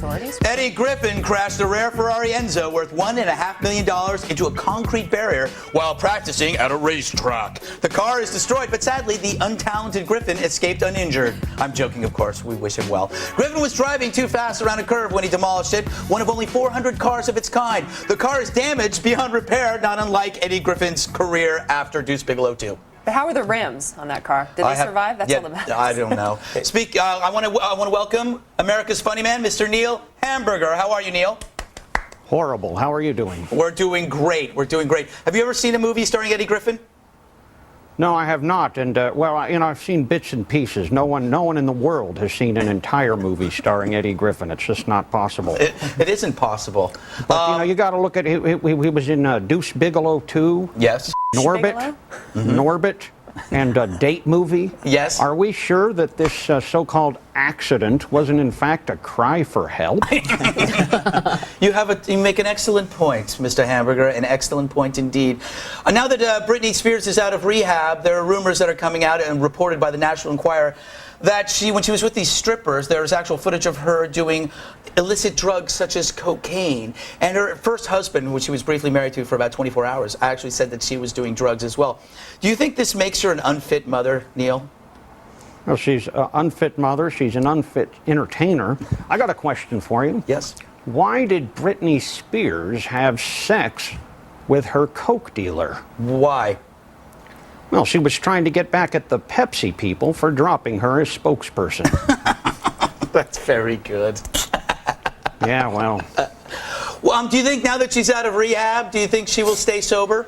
authorities. Eddie Griffin crashed a rare Ferrari Enzo worth $1.5 million into a concrete barrier while practicing at a racetrack. The car is destroyed, but sadly, the untalented Griffin escaped uninjured. I'm joking, of course. We wish him well. Griffin was driving too fast around a curve when he demolished it, one of only 400 cars of its kind. The car is damaged beyond repair, not unlike Eddie Griffin's career after Deuce Bigalow 2. But how were the rims on that car? Did they survive? That's all that matters. I don't know. I want to welcome America's funny man, Mr. Neil Hamburger. How are you, Neil? Horrible. How are you doing? We're doing great. We're doing great. Have you ever seen a movie starring Eddie Griffin? No, I have not. And I've seen bits and pieces. No one in the world has seen an entire movie starring Eddie Griffin. It's just not possible. It isn't possible. But you got to look at he was in Deuce Bigalow 2. Yes. Norbit. Norbit. And a date movie. Yes. Are we sure that this so-called accident wasn't in fact a cry for help? You make an excellent point, Mr. Hamburger, an excellent point indeed. Now that Britney Spears is out of rehab, there are rumors that are coming out and reported by the National Enquirer that when she was with these strippers, there was actual footage of her doing illicit drugs such as cocaine. And her first husband, who she was briefly married to for about 24 hours, actually said that she was doing drugs as well. Do you think this makes her an unfit mother, Neil? Well, she's an unfit mother. She's an unfit entertainer. I got a question for you. Yes. Why did Britney Spears have sex with her coke dealer? Why? Well, she was trying to get back at the Pepsi people for dropping her as spokesperson. That's very good. Yeah, well. Do you think now that she's out of rehab, do you think she will stay sober?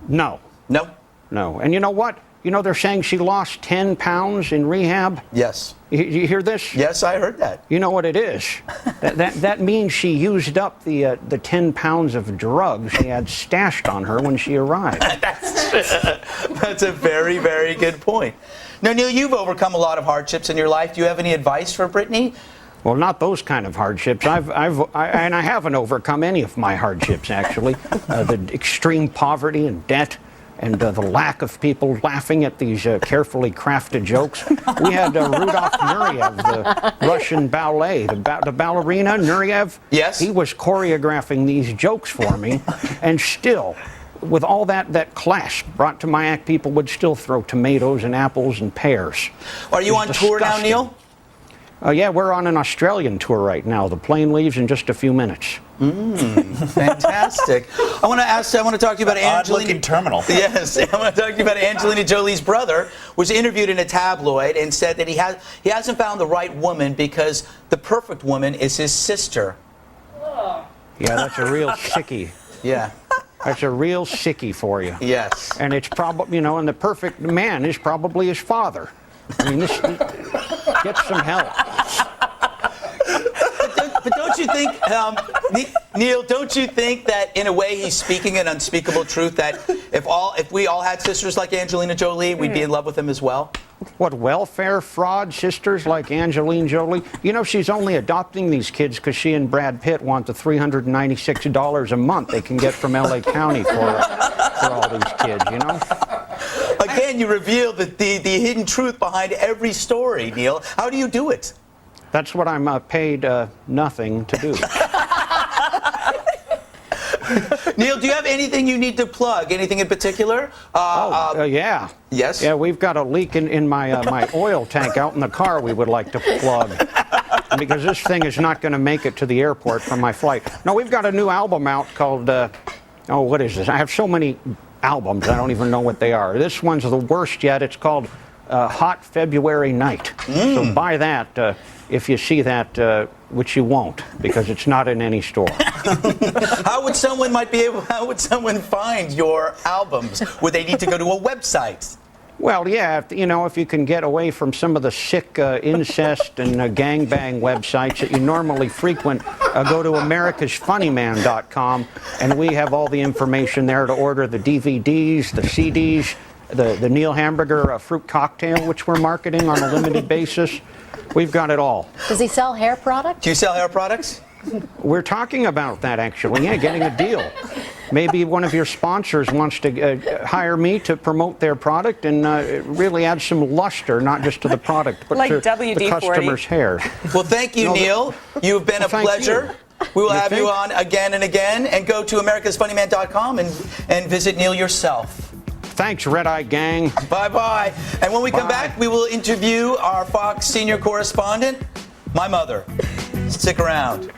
No. No? No. And you know what? You know, they're saying she lost 10 pounds in rehab? Yes. You hear this? Yes, I heard that. You know what it is? that means she used up the 10 pounds of drugs she had stashed on her when she arrived. That's a very, very good point. Now, Neil, you've overcome a lot of hardships in your life. Do you have any advice for Britney? Well, not those kind of hardships. I haven't overcome any of my hardships, actually. The extreme poverty and debt. And the lack of people laughing at these carefully crafted jokes. We had Rudolf Nureyev, the Russian ballet, the ballerina Nureyev. Yes. He was choreographing these jokes for me, and still, with all that class brought to my act, people would still throw tomatoes and apples and pears. Are you on tour now, Neil? Yeah, we're on an Australian tour right now. The plane leaves in just a few minutes. Fantastic. I want to talk to you about Angelina terminal. Yes, I want to talk to you about Angelina Jolie's brother, was interviewed in a tabloid and said that he hasn't found the right woman because the perfect woman is his sister. Yeah, that's a real sickie. Yeah. That's a real sickie for you. Yes. And it's probably, and the perfect man is probably his father. I mean, get some help. But don't you think, Neil, don't you think that in a way he's speaking an unspeakable truth, that if we all had sisters like Angelina Jolie, we'd be in love with him as well? What, welfare fraud sisters like Angelina Jolie? You know, she's only adopting these kids because she and Brad Pitt want the $396 a month they can get from L.A. County for all these kids, you know? Again, you reveal the hidden truth behind every story, Neil. How do you do it? That's what I'm paid nothing to do. Neil, do you have anything you need to plug? Anything in particular? Yeah. Yes? Yeah, we've got a leak in my oil tank out in the car we would like to plug. Because this thing is not going to make it to the airport from my flight. No, we've got a new album out called, what is this? I have so many albums, I don't even know what they are. This one's the worst yet. It's called Hot February Night. So buy that if you see that, which you won't, because it's not in any store. How would someone find your albums? Would they need to go to a website? Well, yeah, if you can get away from some of the sick incest and gangbang websites that you normally frequent, go to americasfunnyman.com, and we have all the information there to order the DVDs, the CDs, the Neil Hamburger fruit cocktail, which we're marketing on a limited basis. We've got it all. Does he sell hair products? Do you sell hair products? We're talking about that, actually. Yeah, getting a deal. maybe one of your sponsors wants to hire me to promote their product and really add some luster, not just to the product, but like to WD-40. the customer's hair. Well, thank you, Neil. You've been a pleasure. We will have you on again and again. And go to americasfunnyman.com and visit Neil yourself. Thanks, Red Eye Gang. Bye-bye. And when we come back, we will interview our Fox senior correspondent, my mother. Stick around.